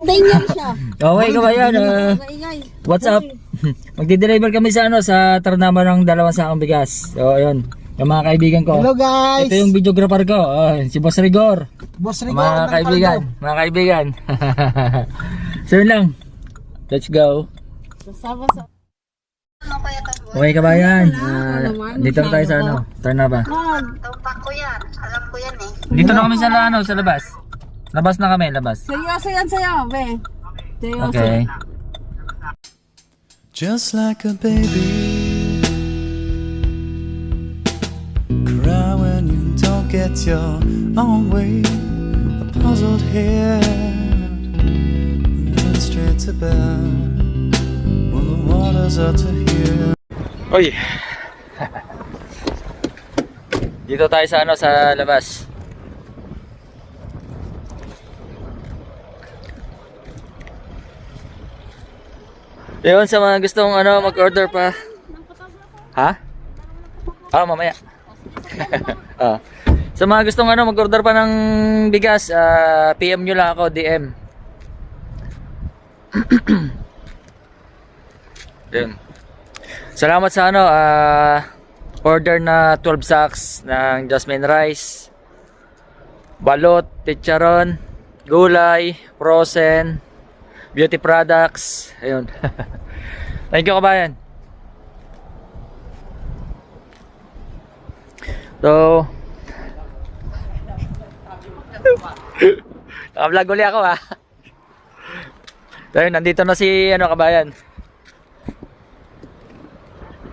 Danger siya. Okay ka ba yan? What's up? Magdi-deliver kami sa sa Tarnama ng 2 sakong bigas. So ayun, yung mga kaibigan ko. Hello guys. Ito yung videographer ko, si Boss Rigor. Boss Rigor. Mga kaibigan. So yun lang. Let's go. Okay ka ba yan? Dito na tayo sa Tarnama. Tumpak ko yan. Alam ko yan eh. Dito na kami sa sa labas. Labas na kami, labas. Seryoso yan sa'yo, be. Seryoso. Okay. Just like a baby, cry when you don't get your own way. A puzzled head, and then straight to bed when the waters are to hear. Oy. Dito tayo sa sa labas. Yun, sa mga gustong mag-order pa. Ha? Mamaya. Sa mga gustong mag-order pa ng bigas, PM nyo lang ako, DM. Yun. Salamat sa order na 12 sacks ng jasmine rice, balot, chicharon, gulay, frozen, beauty products. Ayun. Thank you, kabayan. So naka-vlog ulit ako So yun, nandito na si kabayan.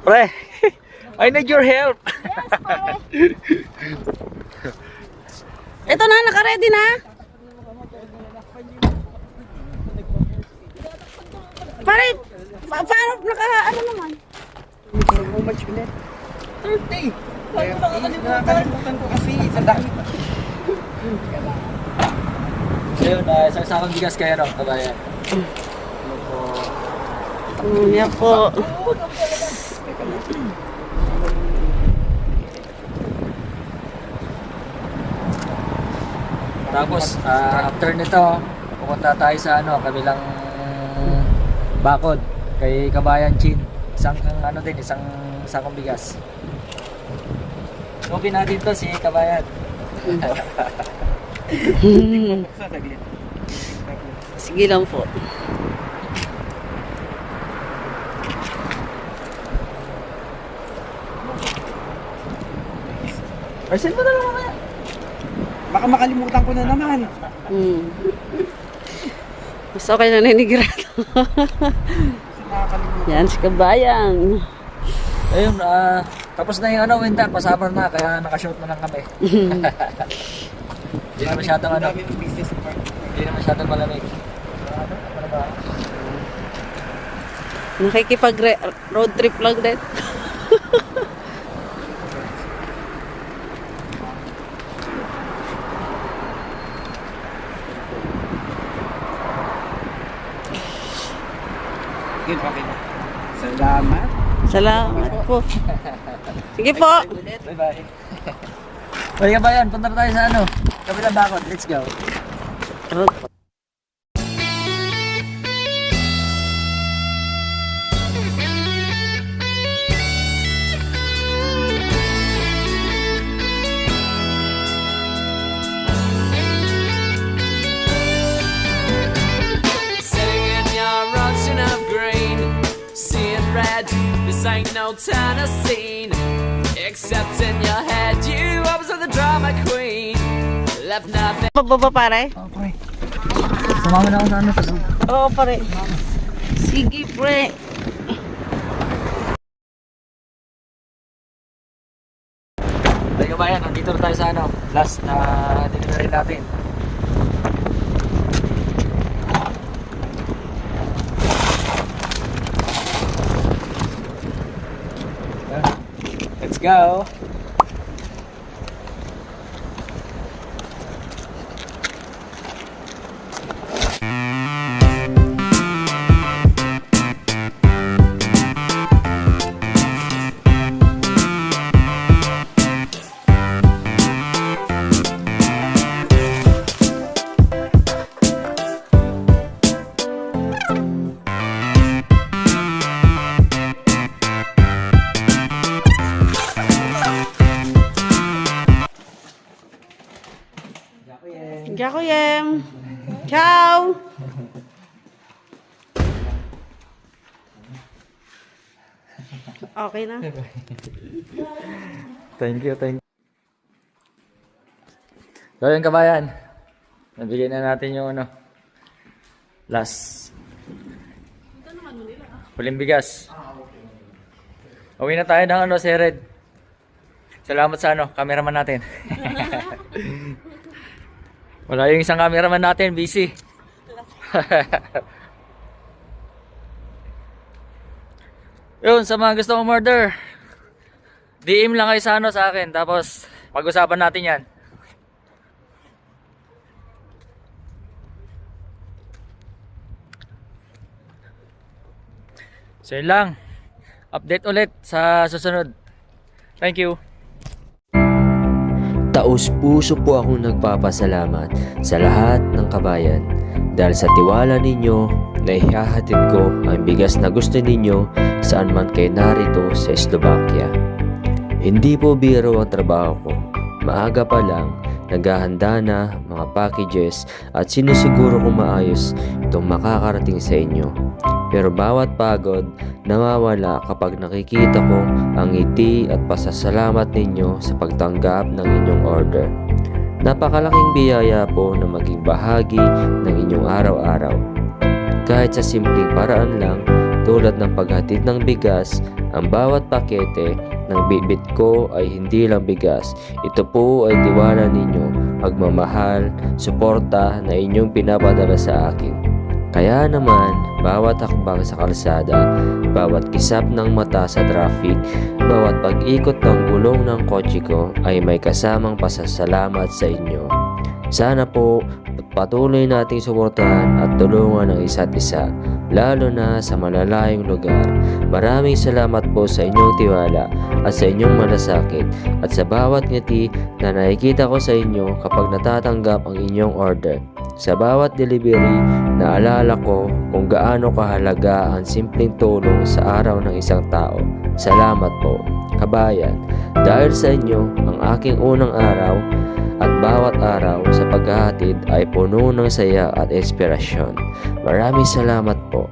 Pre, I need your help. Yes, pare. Ito na, naka-ready na. Pare, paano naman? How much ulit? 30. Nakakalimutan ko kasi sa dami. Ayun, isang sakong bigas kayo, kabayan. Yan po. Tapos, after nito, pupunta tayo sa kabilang bakod kay Kabayan Chin. Isang isang sakong bigas. Copy natin to si Kabayan. Sige lang po. Arsin mo na lang mamaya. Baka makalimutan ko na naman. Mas okay na ninigrado. Yan si Kabayan. Ayun, tapos na yung winter, pasummer na, kaya naka-short na lang kami. Hindi na masyadong hindi na masyadong malamig. Ano ba? Nakikipag-road trip lang din. Salamat. Salamat po. Sige po. Bye-bye. Oy, Kabayan, punta na tayo sa kabilang bakod. Let's go. This ain't no Tennessee, except in your head. You always are the drama queen. Left nothing. Pababa pare? Oo, pre. Sumama na ako sa sa Oo pare. Sige pre. Ay, Kabayan, nandito na tayo sa last na delivery natin. Let's go. Okay na. Thank you. So yun kabayan, nabigyan na natin yung last huling bigas. Uwi na tayo ng si Red. Salamat sa cameraman natin. Wala yung isang cameraman natin, busy. Yun, sa mga gusto mong order, DM lang kayo sa akin, tapos pag-usapan natin yan. So yun lang. Update ulit sa susunod. Thank you. Taos-puso po akong nagpapasalamat sa lahat ng kabayan dahil sa tiwala ninyo na ihahatid ko ang bigas na gusto ninyo saan man kayo narito sa Slovakia. Hindi po biro ang trabaho ko. Maaga pa lang, naghahanda na mga packages at sinusiguro kong maayos itong makakarating sa inyo. Pero bawat pagod nawawala kapag nakikita ko ang ngiti at pasasalamat ninyo sa pagtanggap ng inyong order. Napakalaking biyaya po na maging bahagi ng inyong araw-araw. Kahit sa simpleng paraan lang tulad ng paghatid ng bigas, ang bawat pakete ng bibit ko ay hindi lang bigas. Ito po ay tiwala ninyo, pagmamahal, suporta na inyong pinapadala sa akin. Kaya naman, bawat hakbang sa kalsada, bawat kisap ng mata sa traffic, bawat pag-ikot ng gulong ng kotse ko ay may kasamang pasasalamat sa inyo. Sana po patuloy nating suportahan at tulungan ang isa't isa, lalo na sa malalayong lugar. Maraming salamat po sa inyong tiwala at sa inyong malasakit at sa bawat ngiti na nakikita ko sa inyo kapag natatanggap ang inyong order. Sa bawat delivery, naalala ko kung gaano kahalaga ang simpleng tulong sa araw ng isang tao. Salamat po, kabayan, dahil sa inyo ang aking unang araw at bawat araw sa paghahatid ay puno ng saya at inspirasyon. Maraming salamat po.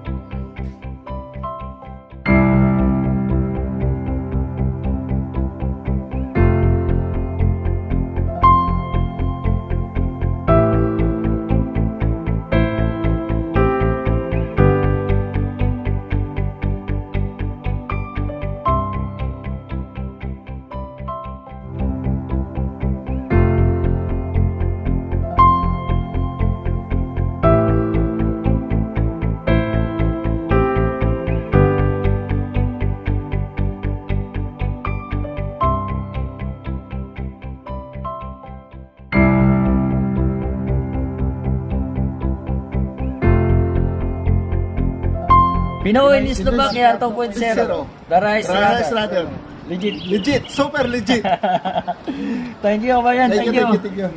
Pinoy in Slovakia 2.0. The Rice Rice Radar. Radar. Legit. Legit, super legit. Thank you, kabayan. Thank you. Thank you.